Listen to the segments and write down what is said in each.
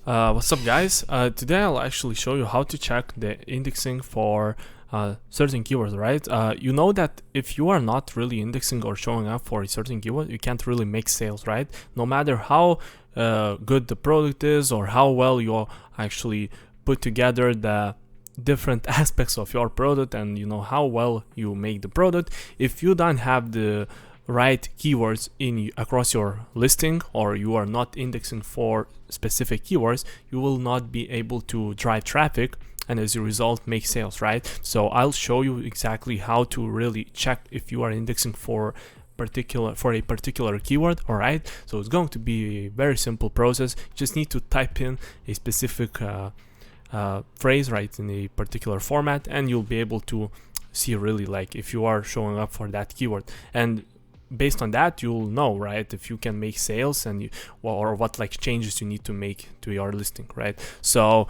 What's up, guys? Today I'll actually show you how to check the indexing for certain keywords, right? You know that if you are not really indexing or showing up for a certain keyword, you can't really make sales, right? No matter how good the product is or how well you actually put together the different aspects of your product and you know how well you make the product, if you don't have the right keywords across your listing, or you are not indexing for specific keywords, you will not be able to drive traffic and as a result make sales, right? So I'll show you exactly how to really check if you are indexing for a particular keyword. All right, so it's going to be a very simple process. You just need to type in a specific phrase, right, in a particular format, and you'll be able to see really like if you are showing up for that keyword. And based on that, you'll know, right, if you can make sales and or what like changes you need to make to your listing, right? So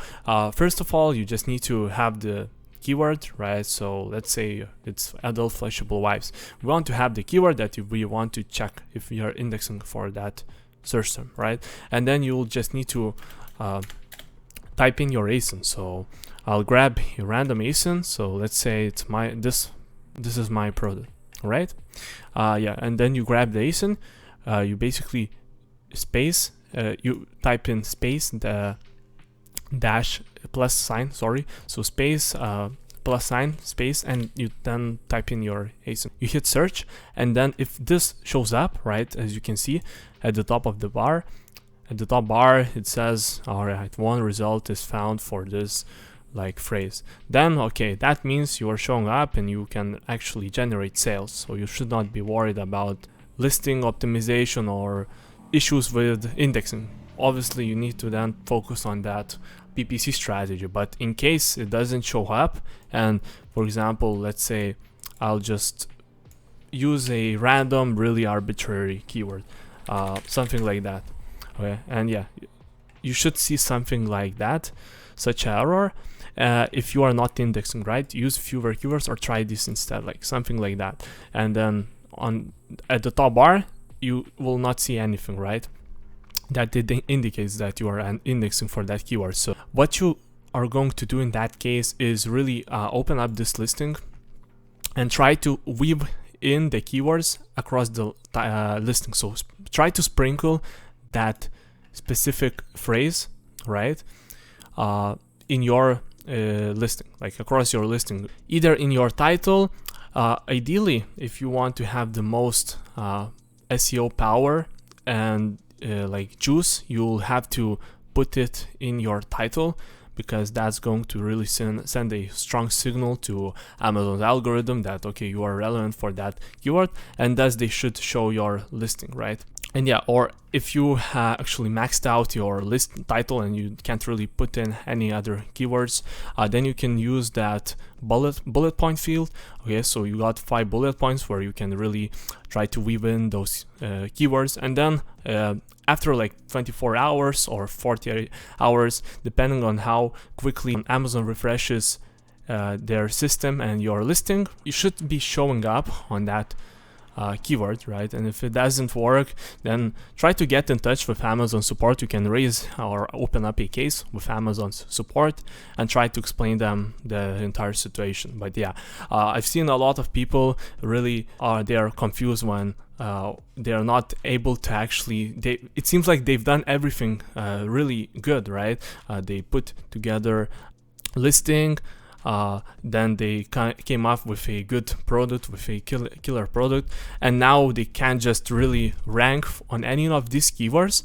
first of all, you just need to have the keyword, right? So let's say it's adult flushable wipes. We want to have the keyword that we want to check if we are indexing for that search term, right? And then you'll just need to type in your ASIN. So I'll grab a random ASIN. So let's say it's this is my product. All right, and then you grab the ASIN, you basically space, you type in space, the dash plus sign, so space, plus sign, space, and you then type in your ASIN. You hit search, and then if this shows up, right, as you can see at the top of the bar, it says, all right, one result is found for this like phrase. Then okay, that means you are showing up and you can actually generate sales. So you should not be worried about listing optimization or issues with indexing. Obviously you need to then focus on that PPC strategy, but in case it doesn't show up, and for example, let's say I'll just use a random, really arbitrary keyword, something like that. Okay, and yeah, you should see something like that, such an error. If you are not indexing, right, use fewer keywords or try this instead, like something like that. And then at the top bar, you will not see anything, right? That indicates that you are indexing for that keyword. So what you are going to do in that case is really open up this listing and try to weave in the keywords across the listing. So try to sprinkle that specific phrase, right, in your listing, like across your listing, either in your title. Ideally, if you want to have the most SEO power and like juice, you'll have to put it in your title, because that's going to really send a strong signal to Amazon's algorithm that okay, you are relevant for that keyword, and thus they should show your listing, right? And yeah, or if you actually maxed out your list title and you can't really put in any other keywords, then you can use that bullet point field. Okay, so you got 5 bullet points where you can really try to weave in those keywords, and then after like 24 hours or 48 hours, depending on how quickly Amazon refreshes their system and your listing, you should be showing up on that keyword, right? And if it doesn't work, then try to get in touch with Amazon support. You can raise or open up a case with Amazon's support and try to explain them the entire situation. But yeah, I've seen a lot of people really they are confused when they are not able to actually, it seems like they've done everything really good, right? They put together listing, then they came up with a good product, with a killer product, and now they can't just really rank on any of these keywords,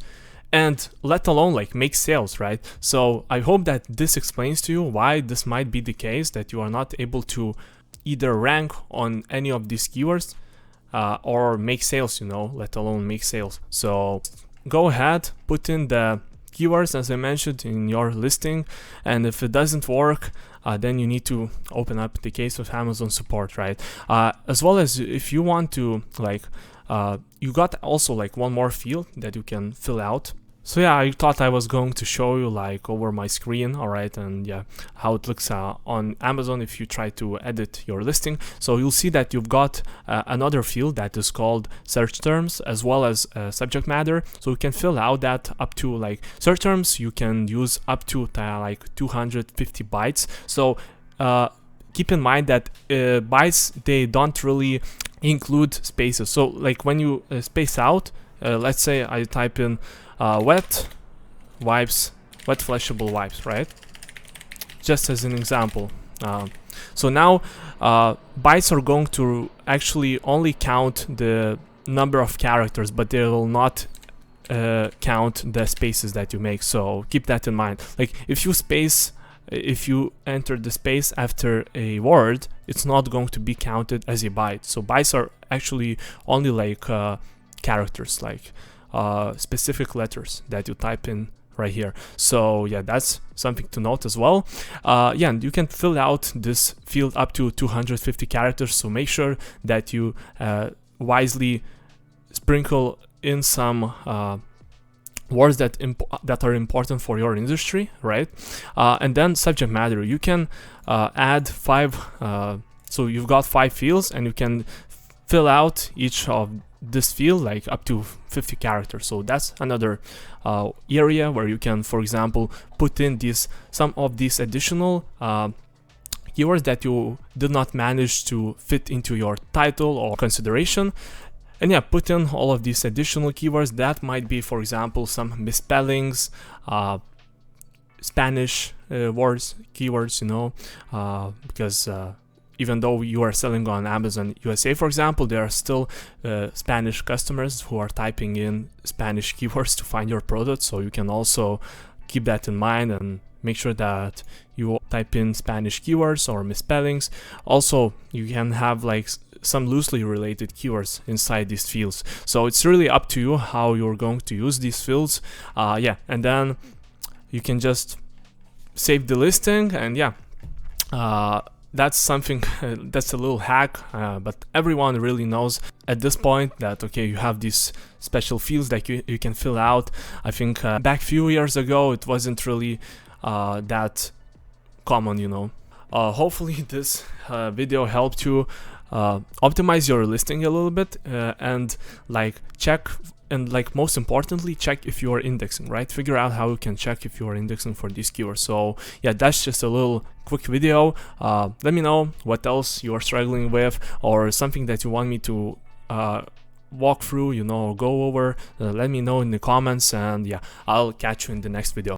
and let alone like make sales, right? So I hope that this explains to you why this might be the case, that you are not able to either rank on any of these keywords or make sales, let alone make sales. So go ahead, put in the keywords as I mentioned in your listing, and if it doesn't work, then you need to open up the case with Amazon support, right? As well as if you want to like you got also like one more field that you can fill out So yeah, I thought I was going to show you like over my screen, alright, and yeah, how it looks on Amazon if you try to edit your listing. So you'll see that you've got another field that is called search terms, as well as subject matter. So you can fill out that up to like search terms, you can use up to like 250 bytes. So keep in mind that bytes, they don't really include spaces. So like when you space out, let's say I type in wet wipes, wet flushable wipes, right? Just as an example. So now bytes are going to actually only count the number of characters, but they will not count the spaces that you make. So keep that in mind. Like if you enter the space after a word, it's not going to be counted as a byte. So bytes are actually only like characters, like specific letters that you type in right here. So yeah, that's something to note as well. Yeah, and you can fill out this field up to 250 characters, so make sure that you wisely sprinkle in some words that are important for your industry, right? And then subject matter, you can add 5, so you've got 5 fields, and you can fill out each of this field like up to 50 characters. So that's another area where you can, for example, put in some of these additional keywords that you did not manage to fit into your title or consideration. And yeah, put in all of these additional keywords. That might be, for example, some misspellings, Spanish words, keywords, you know, because even though you are selling on Amazon USA, for example, there are still Spanish customers who are typing in Spanish keywords to find your product. So you can also keep that in mind and make sure that you type in Spanish keywords or misspellings. Also, you can have like some loosely related keywords inside these fields. So it's really up to you how you're going to use these fields. Yeah, and then you can just save the listing, and yeah, that's something, that's a little hack, but everyone really knows at this point that, okay, you have these special fields that you can fill out. I think back a few years ago, it wasn't really that common, you know. Hopefully this video helped you optimize your listing a little bit, and like check, and like most importantly, check if you are indexing, right? Figure out how you can check if you are indexing for these keywords. So yeah, that's just a little quick video. Let me know what else you are struggling with, or something that you want me to walk through, you know, go over. Let me know in the comments, and yeah, I'll catch you in the next video.